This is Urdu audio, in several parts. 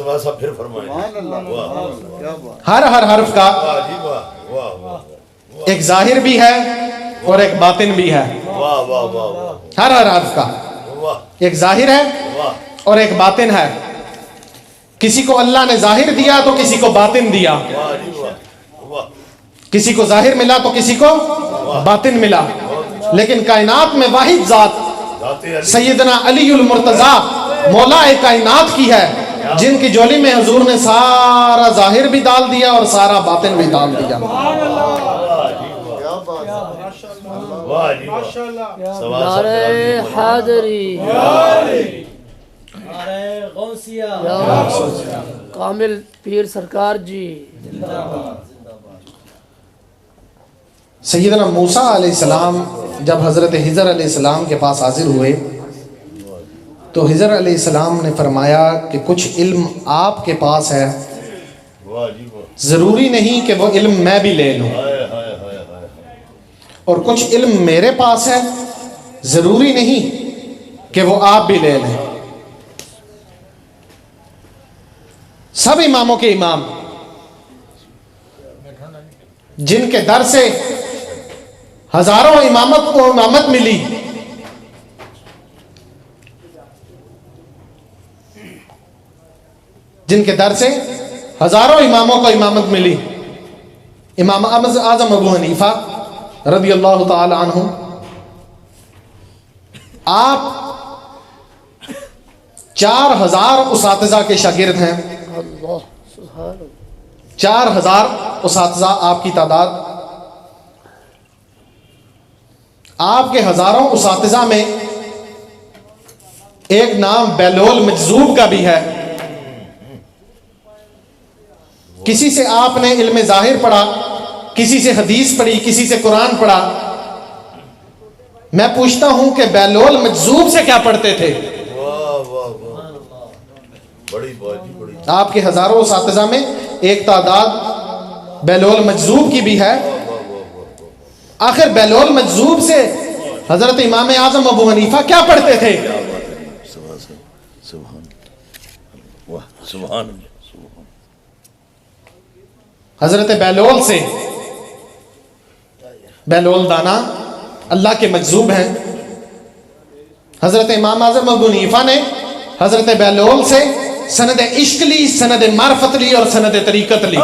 مرتبہ پھر فرمائیں. ہر حرف کا واہ جی واہ واہ واہ ایک ظاہر بھی ہے اور ایک باطن بھی ہے. واہ واہ واہ واہ ہر حرف کا واہ ایک ظاہر ہے واہ. اور ایک باطن ہے. کسی کو اللہ نے ظاہر دیا تو کسی کو باطن دیا. واہ جی واہ واہ. کسی کو ظاہر ملا تو کسی کو باطن ملا. لیکن کائنات میں واحد ذات ذات علی سیدنا علی المرتضیٰ مولا کائنات کی ہے جن کی جولی میں حضور نے سارا ظاہر بھی ڈال دیا اور سارا باطن بھی ڈال دیا. واہ جی واہ. سوا نعرہ حیدری، نعرہ غوثیہ، کامل پیر سرکار جی. سیدنا موسیٰ علیہ السلام جب حضرت خضر علیہ السلام کے پاس حاضر ہوئے تو خضر علیہ السلام نے فرمایا کہ کچھ علم آپ کے پاس ہے، واہ جی واہ. ضروری نہیں کہ وہ علم میں بھی لے لوں، ہائے ہائے ہائے ہائے. اور کچھ علم میرے پاس ہے، ضروری نہیں کہ وہ آپ بھی لے لیں. سب اماموں کے امام جن کے در سے ہزاروں امامت کو امامت ملی، جن کے در سے ہزاروں اماموں کو امامت ملی، امام اعظم ابو حنیفہ رضی اللہ تعالی عنہ، آپ 4000 اساتذہ کے شاگرد ہیں. اللہ سبحان اللہ. 4000 اساتذہ آپ کی تعداد. آپ کے ہزاروں اساتذہ میں ایک نام بیلول مجذوب کا بھی ہے. کسی سے آپ نے علم ظاہر پڑھا، کسی سے حدیث پڑھی، کسی سے قرآن پڑھا. میں پوچھتا ہوں کہ بیلول مجذوب سے کیا پڑھتے تھے؟ واہ واہ واہ. بڑی بات جی بڑی. آپ کے ہزاروں اساتذہ میں ایک تعداد بیلول مجذوب کی بھی ہے. آخر بیلول مجذوب سے حضرت امام اعظم ابو حنیفہ کیا پڑھتے تھے؟ سبحان واہ سبحان. حضرت بیلول سے، بیلول دانا اللہ کے مجذوب ہیں. حضرت امام اعظم ابو حنیفہ نے حضرت بیلول سے سند عشق لی، سند معرفت لی اور سند طریقت لی.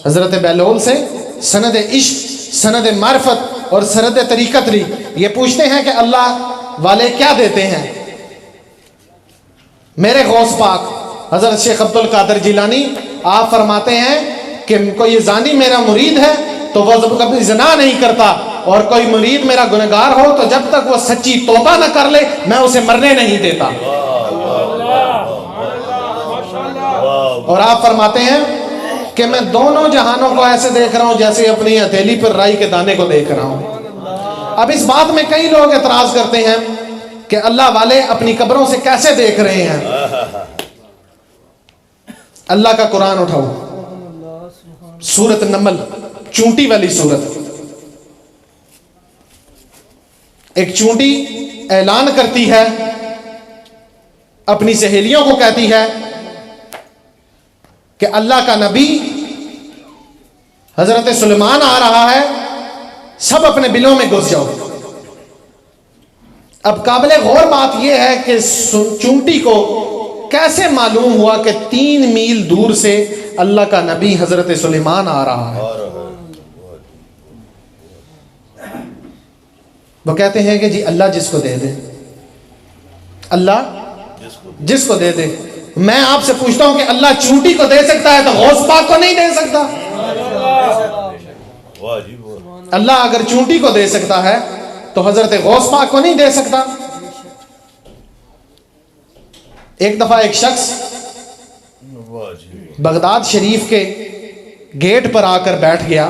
حضرت بیلول سے سند عشق، سند معرفت اور سند طریقت لی. یہ پوچھتے ہیں کہ اللہ والے کیا دیتے ہیں؟ میرے غوث پاک حضرت شیخ عبد القادر جیلانی آپ فرماتے ہیں کہ کوئی زانی میرا مرید ہے تو وہ کبھی زنا نہیں کرتا، اور کوئی مرید میرا گنہگار ہو تو جب تک وہ سچی توبہ نہ کر لے میں اسے مرنے نہیں دیتا. اور آپ فرماتے ہیں کہ میں دونوں جہانوں کو ایسے دیکھ رہا ہوں جیسے اپنی ہتھیلی پر رائی کے دانے کو دیکھ رہا ہوں. اب اس بات میں کئی لوگ اعتراض کرتے ہیں کہ اللہ والے اپنی قبروں سے کیسے دیکھ رہے ہیں. اللہ کا قرآن اٹھاؤ، سورۃ نمل، چونٹی والی سورت. ایک چونٹی اعلان کرتی ہے، اپنی سہیلیوں کو کہتی ہے کہ اللہ کا نبی حضرت سلیمان آ رہا ہے، سب اپنے بلوں میں گھس جاؤ. اب قابل غور بات یہ ہے کہ چونٹی کو کیسے معلوم ہوا کہ 3 میل دور سے اللہ کا نبی حضرت سلیمان آ رہا ہے. وہ کہتے ہیں کہ جی اللہ جس کو دے دے، اللہ جس کو دے دے. میں آپ سے پوچھتا ہوں کہ اللہ چونٹی کو دے سکتا ہے تو غوث پاک کو نہیں دے سکتا؟ اللہ اگر چونٹی کو دے سکتا ہے تو حضرت غوث پاک کو نہیں دے سکتا؟ ایک دفعہ ایک شخص بغداد شریف کے گیٹ پر آ کر بیٹھ گیا.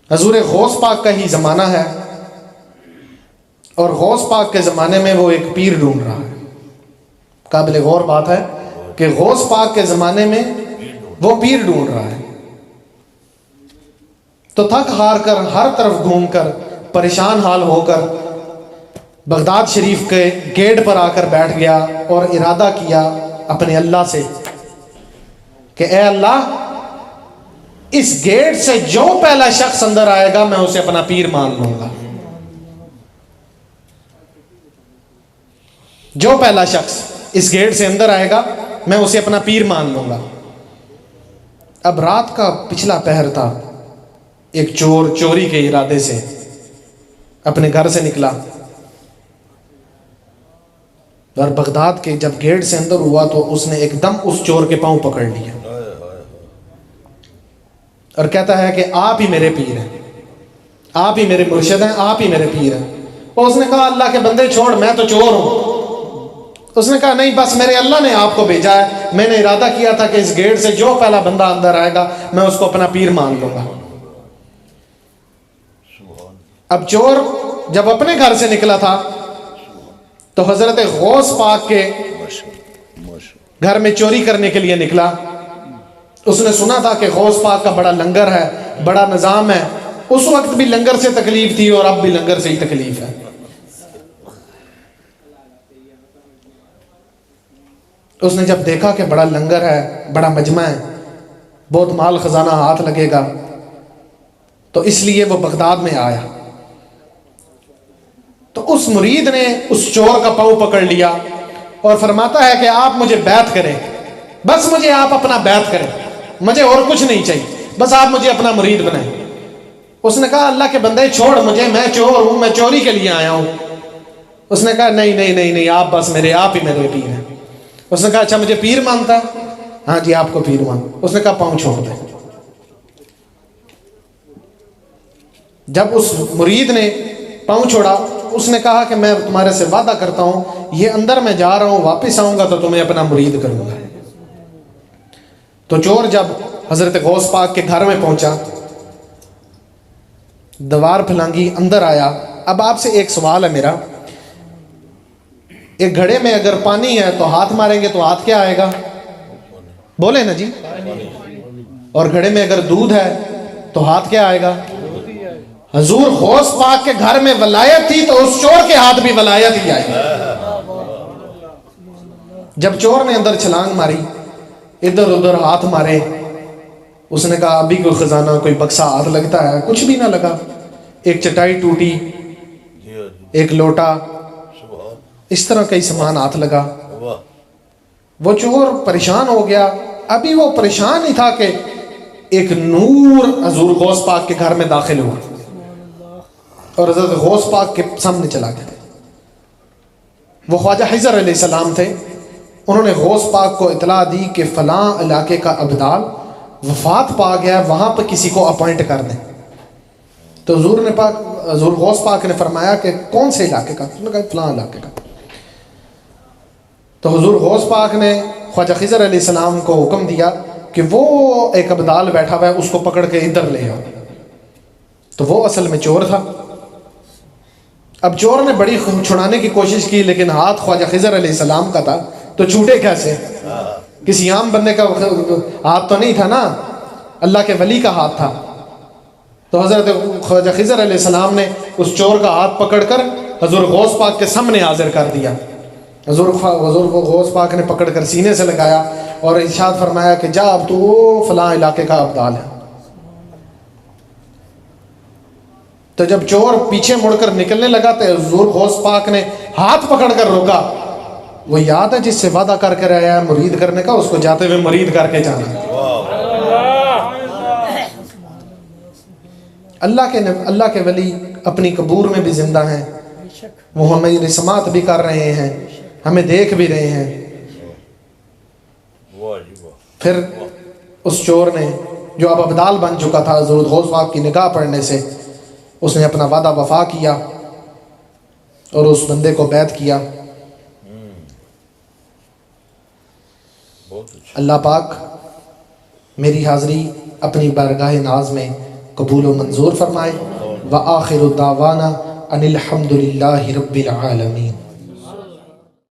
حضور غوث پاک کا ہی زمانہ ہے اور غوث پاک کے زمانے میں وہ ایک پیر ڈھونڈ رہا ہے. قابل غور بات ہے کہ غوث پاک کے زمانے میں وہ پیر ڈھونڈ رہا ہے. تو تھک ہار کر ہر طرف گھوم کر پریشان حال ہو کر بغداد شریف کے گیٹ پر آ کر بیٹھ گیا اور ارادہ کیا اپنے اللہ سے کہ اے اللہ، اس گیٹ سے جو پہلا شخص اندر آئے گا میں اسے اپنا پیر مان لوں گا. جو پہلا شخص اس گیٹ سے اندر آئے گا میں اسے اپنا پیر مان لوں گا. اب رات کا پچھلا پہر تھا. ایک چور چوری کے ارادے سے اپنے گھر سے نکلا اور بغداد کے جب گیٹ سے اندر ہوا تو اس نے ایک دم اس چور کے پاؤں پکڑ لیا اور کہتا ہے کہ آپ ہی میرے پیر ہیں، آپ ہی میرے مرشد ہیں، آپ ہی میرے پیر ہیں. اور اس نے کہا اللہ کے بندے چھوڑ، میں تو چور ہوں. اس نے کہا نہیں، بس میرے اللہ نے آپ کو بھیجا ہے، میں نے ارادہ کیا تھا کہ اس گیٹ سے جو پہلا بندہ اندر آئے گا میں اس کو اپنا پیر مان لوں گا. اب چور جب اپنے گھر سے نکلا تھا تو حضرت غوث پاک کے گھر میں چوری کرنے کے لیے نکلا. اس نے سنا تھا کہ غوث پاک کا بڑا لنگر ہے، بڑا نظام ہے. اس وقت بھی لنگر سے تکلیف تھی اور اب بھی لنگر سے ہی تکلیف ہے. اس نے جب دیکھا کہ بڑا لنگر ہے، بڑا مجمع ہے، بہت مال خزانہ ہاتھ لگے گا، تو اس لیے وہ بغداد میں آیا. تو اس مرید نے اس چور کا پاؤں پکڑ لیا اور فرماتا ہے کہ آپ مجھے بیعت کریں، بس مجھے آپ اپنا بیعت کریں، مجھے اور کچھ نہیں چاہیے، بس آپ مجھے اپنا مرید بنائیں. اس نے کہا اللہ کے بندے چھوڑ مجھے، میں چور ہوں، میں چوری کے لیے آیا ہوں. اس نے کہا نہیں نہیں نہیں نہیں، آپ بس میرے، آپ ہی میرے پیر ہیں. اس نے کہا اچھا مجھے پیر مانتا ہے؟ ہاں جی آپ کو پیر مان. اس نے کہا پاؤں چھوڑ دے. جب اس مرید نے پاؤں چھوڑا اس نے کہا کہ میں تمہارے سے وعدہ کرتا ہوں یہ اندر میں جا رہا ہوں، واپس آؤں گا تو تمہیں اپنا مرید کروں گا. تو چور جب حضرت غوث پاک کے گھر میں پہنچا، دیوار پھلانگی، اندر آیا. اب آپ سے ایک سوال ہے میرا، ایک گھڑے میں اگر پانی ہے تو ہاتھ ماریں گے تو ہاتھ کیا آئے گا؟ بولے نا جی. اور گھڑے میں اگر دودھ ہے تو ہاتھ کیا آئے گا؟ حضور غوث پاک کے گھر میں ولایت تھی تو اس چور کے ہاتھ بھی ولایت ہی آئی. جب چور نے اندر چھلانگ ماری، ادھر ادھر ہاتھ مارے، اس نے کہا ابھی کوئی خزانہ، کوئی بکسا ہاتھ لگتا ہے، کچھ بھی نہ لگا. ایک چٹائی ٹوٹی، ایک لوٹا، اس طرح کئی سامان ہاتھ لگا. وہ چور پریشان ہو گیا. ابھی وہ پریشان ہی تھا کہ ایک نور حضور غوث پاک کے گھر میں داخل ہوا اور حضرت غوث پاک کے سامنے چلا گیا. وہ خواجہ حضر علیہ السلام تھے. انہوں نے غوث پاک کو اطلاع دی کہ فلاں علاقے کا ابدال وفات پا گیا، وہاں پہ کسی کو اپوائنٹ کر دیں. تو حضور غوث پاک نے فرمایا کہ کون سے علاقے کا؟ انہوں نے کہا فلاں علاقے کا. تو حضور غوث پاک نے خواجہ خضر علیہ السلام کو حکم دیا کہ وہ ایک ابدال بیٹھا ہوا ہے، اس کو پکڑ کے ادھر لے آؤ. تو وہ اصل میں چور تھا. اب چور نے بڑی چھڑانے کی کوشش کی لیکن ہاتھ خواجہ خضر علیہ السلام کا تھا تو چھوٹے کیسے؟ کسی عام بندے کا ہاتھ تو نہیں تھا نا، اللہ کے ولی کا ہاتھ تھا. تو حضرت خواجہ خضر علیہ السلام نے اس چور کا ہاتھ پکڑ کر حضور غوث پاک کے سامنے حاضر کر دیا. حضور غوث پاک نے پکڑ کر سینے سے لگایا اور ارشاد فرمایا کہ جا اب تو فلاں علاقے کا ابدال ہے. تو جب چور پیچھے مڑ کر نکلنے لگا تو حضور غوث پاک نے ہاتھ پکڑ کر روکا. وہ یاد ہے جس سے وعدہ کر کے آیا ہے مرید کرنے کا، اس کو جاتے ہوئے مرید کر کے جانا. اللہ کے ولی اپنی قبور میں بھی زندہ ہیں، وہ ہمیں سماعت بھی کر رہے ہیں، ہمیں دیکھ بھی رہے ہیں. پھر اس چور نے جو اب ابدال بن چکا تھا حضور غوث پاک کی نگاہ پڑھنے سے، اس نے اپنا وعدہ وفا کیا اور اس بندے کو بیعت کیا. اللہ پاک میری حاضری اپنی بارگاہ ناز میں قبول و منظور فرمائے. وآخر دعوانا ان الحمد للہ رب العالمین.